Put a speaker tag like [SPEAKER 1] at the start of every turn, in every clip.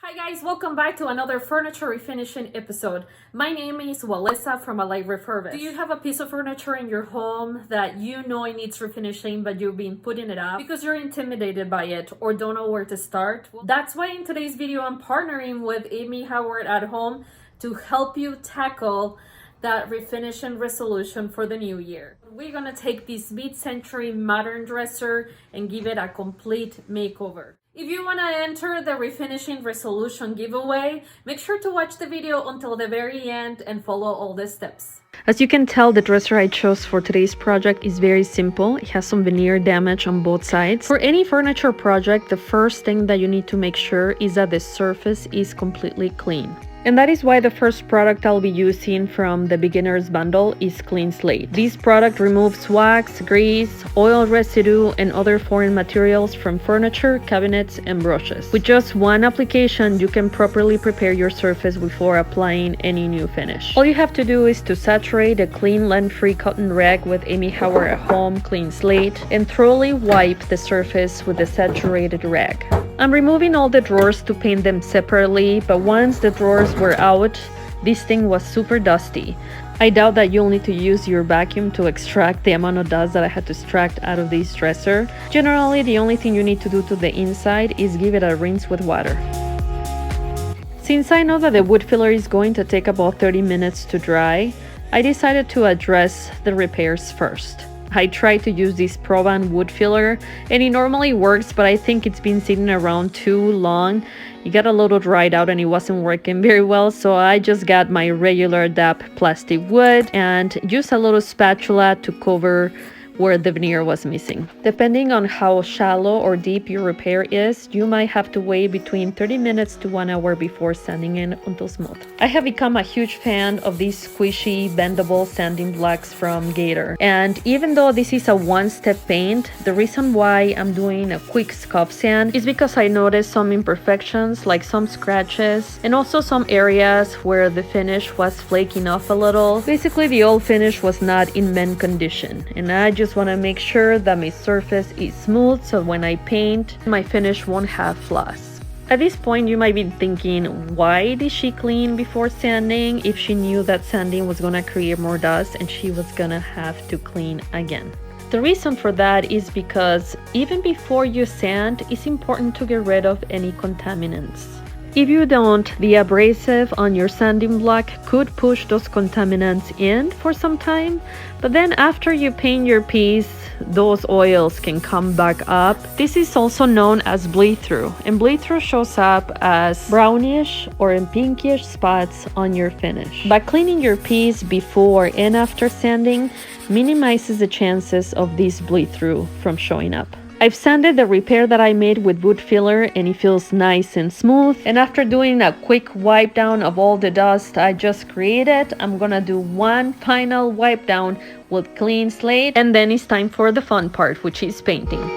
[SPEAKER 1] Hi guys, welcome back to another furniture refinishing episode. My name is Walessa from Life Refurbished. Do you have a piece of furniture in your home that you know it needs refinishing but you've been putting it off because you're intimidated by it or don't know where to start? Well, that's why in today's video I'm partnering with Amy Howard at Home to help you tackle that refinishing resolution for the new year. We're gonna take this mid-century modern dresser and give it a complete makeover. If you want to enter the refinishing resolution giveaway, make sure to watch the video until the very end and follow all the steps.
[SPEAKER 2] As you can tell, the dresser I chose for today's project is very simple. It has some veneer damage on both sides. For any furniture project, the first thing that you need to make sure is that the surface is completely clean. And that is why the first product I'll be using from the beginner's bundle is Clean Slate. This product removes wax, grease, oil residue, and other foreign materials from furniture, cabinets, and brushes. With just one application, you can properly prepare your surface before applying any new finish. All you have to do is to saturate a clean lint-free cotton rag with Amy Howard at Home Clean Slate and thoroughly wipe the surface with the saturated rag. I'm removing all the drawers to paint them separately, but once the drawers were out, this thing was super dusty. I doubt that you'll need to use your vacuum to extract the amount of dust that I had to extract out of this dresser. Generally, the only thing you need to do to the inside is give it a rinse with water. Since I know that the wood filler is going to take about 30 minutes to dry, I decided to address the repairs first. I tried to use this Provan wood filler and it normally works, but I think it's been sitting around too long. It got a little dried out and it wasn't working very well, so I just got my regular DAP plastic wood and used a little spatula to cover where the veneer was missing. Depending on how shallow or deep your repair is, you might have to wait between 30 minutes to 1 hour before sanding it until smooth. I have become a huge fan of these squishy, bendable sanding blocks from Gator. And even though this is a one-step paint, the reason why I'm doing a quick scuff sand is because I noticed some imperfections, like some scratches, and also some areas where the finish was flaking off a little. Basically, the old finish was not in mint condition, and I just want to make sure that my surface is smooth so when I paint, my finish won't have flaws. At this point, you might be thinking, why did she clean before sanding if she knew that sanding was gonna create more dust and she was gonna have to clean again? The reason for that is because even before you sand, it's important to get rid of any contaminants. If you don't, the abrasive on your sanding block could push those contaminants in for some time, but then after you paint your piece, those oils can come back up. This is also known as bleed through, and bleed through shows up as brownish or pinkish spots on your finish. By cleaning your piece before and after sanding minimizes the chances of this bleed through from showing up. I've sanded the repair that I made with wood filler and it feels nice and smooth. And after doing a quick wipe down of all the dust I just created, I'm gonna do one final wipe down with Clean Slate, and then it's time for the fun part, which is painting.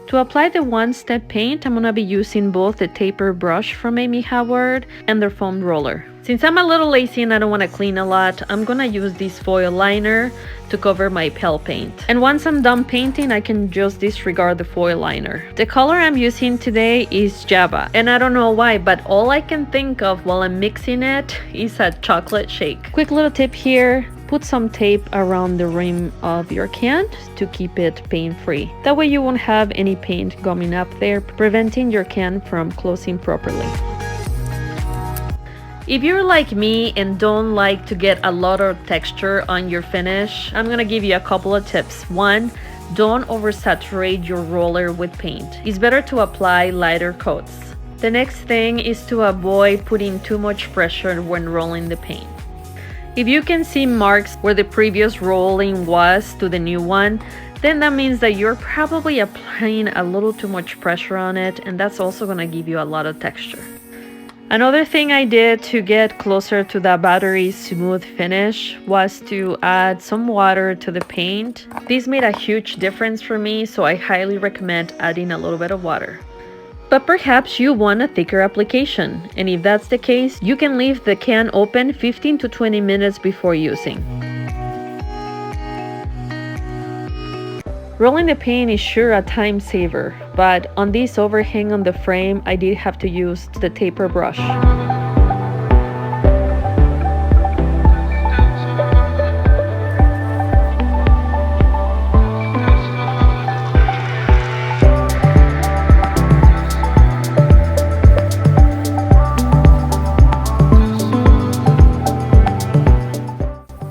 [SPEAKER 2] To apply the one-step paint, I'm gonna be using both the taper brush from Amy Howard and their foam roller. Since I'm a little lazy and I don't want to clean a lot, I'm gonna use this foil liner to cover my pale paint. And once I'm done painting, I can just disregard the foil liner. The color I'm using today is Java, and I don't know why, but all I can think of while I'm mixing it is a chocolate shake. Quick little tip here. Put some tape around the rim of your can to keep it paint-free. That way you won't have any paint gumming up there, preventing your can from closing properly. If you're like me and don't like to get a lot of texture on your finish, I'm gonna give you a couple of tips. One, don't oversaturate your roller with paint. It's better to apply lighter coats. The next thing is to avoid putting too much pressure when rolling the paint. If you can see marks where the previous rolling was to the new one, then that means that you're probably applying a little too much pressure on it, and that's also gonna give you a lot of texture. Another thing I did to get closer to that battery smooth finish was to add some water to the paint. This made a huge difference for me, so I highly recommend adding a little bit of water. But perhaps you want a thicker application, and if that's the case, you can leave the can open 15 to 20 minutes before using. Rolling the paint is sure a time saver, but on this overhang on the frame, I did have to use the taper brush.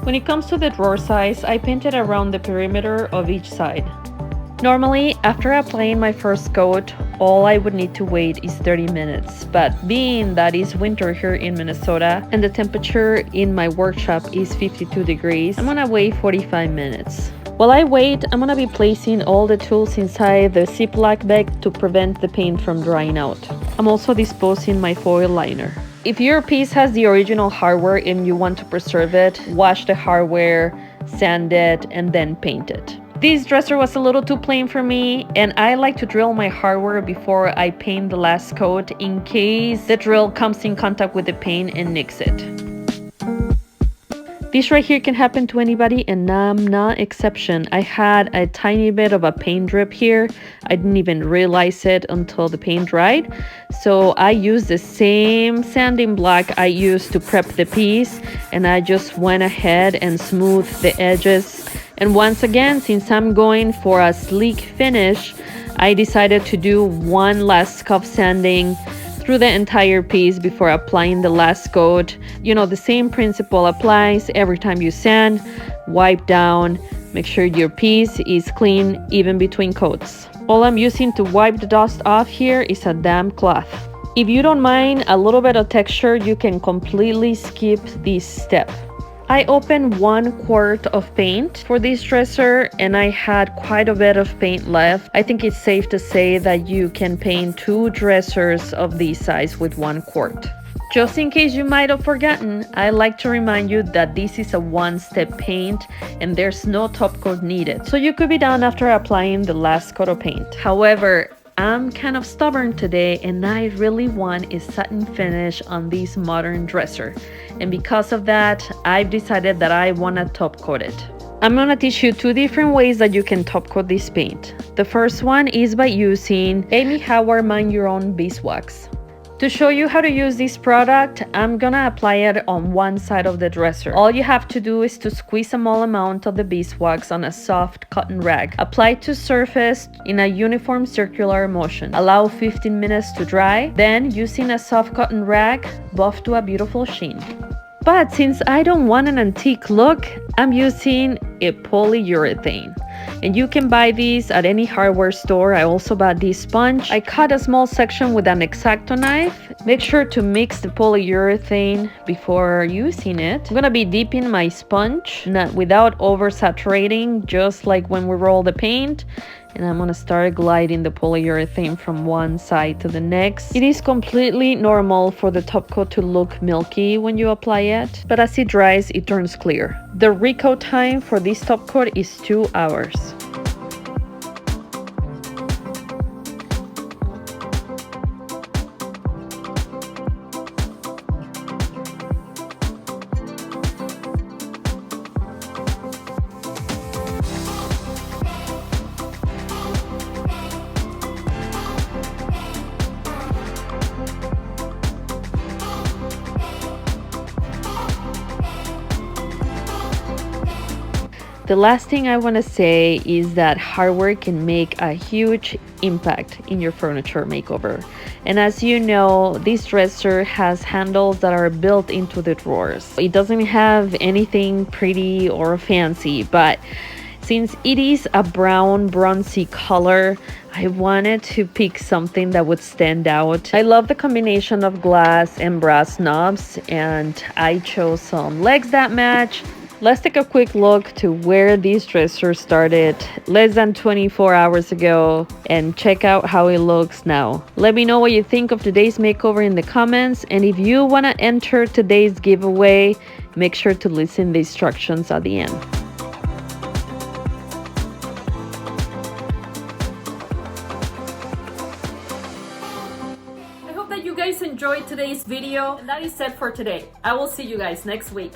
[SPEAKER 2] When it comes to the drawer size, I painted around the perimeter of each side. Normally, after applying my first coat, all I would need to wait is 30 minutes, but being that it's winter here in Minnesota and the temperature in my workshop is 52 degrees, I'm gonna wait 45 minutes. While I wait, I'm gonna be placing all the tools inside the Ziploc bag to prevent the paint from drying out. I'm also disposing my foil liner. If your piece has the original hardware and you want to preserve it, wash the hardware, sand it, and then paint it. This dresser was a little too plain for me, and I like to drill my hardware before I paint the last coat in case the drill comes in contact with the paint and nicks it. This right here can happen to anybody, and I'm no exception. I had a tiny bit of a paint drip here. I didn't even realize it until the paint dried. So I used the same sanding block I used to prep the piece, and I just went ahead and smoothed the edges. And once again, since I'm going for a sleek finish, I decided to do one last scuff sanding through the entire piece before applying the last coat. You know, the same principle applies every time you sand. Wipe down, make sure your piece is clean even between coats. All I'm using to wipe the dust off here is a damp cloth. If you don't mind a little bit of texture, you can completely skip this step. I opened 1 quart of paint for this dresser, and I had quite a bit of paint left. I think it's safe to say that you can paint 2 dressers of this size with 1 quart. Just in case you might have forgotten, I like to remind you that this is a one-step paint and there's no top coat needed. So you could be done after applying the last coat of paint. However, I'm kind of stubborn today and I really want a satin finish on this modern dresser. And because of that, I've decided that I want to top coat it. I'm gonna teach you 2 different ways that you can top coat this paint. The first one is by using Amy Howard Mind Your Own beeswax. To show you how to use this product, I'm gonna apply it on one side of the dresser. All you have to do is to squeeze a small amount of the beeswax on a soft cotton rag. Apply to surface in a uniform circular motion. Allow 15 minutes to dry. Then, using a soft cotton rag, buff to a beautiful sheen. But since I don't want an antique look, I'm using a polyurethane. And you can buy these at any hardware store. I also bought this sponge. I cut a small section with an X-Acto knife. Make sure to mix the polyurethane before using it. I'm gonna be dipping my sponge, not without oversaturating, just like when we roll the paint. And I'm gonna start gliding the polyurethane from one side to the next. It is completely normal for the top coat to look milky when you apply it, but as it dries, it turns clear. The recoat time for this top coat is 2 hours. The last thing I want to say is that hardware can make a huge impact in your furniture makeover. And as you know, this dresser has handles that are built into the drawers. It doesn't have anything pretty or fancy, but since it is a brown bronzy color, I wanted to pick something that would stand out. I love the combination of glass and brass knobs, and I chose some legs that match. Let's take a quick look to where this dresser started less than 24 hours ago and check out how it looks now. Let me know what you think of today's makeover in the comments, and if you want to enter today's giveaway, make sure to listen to the instructions at the end.
[SPEAKER 1] I hope that you guys enjoyed today's video. And that is it for today. I will see you guys next week.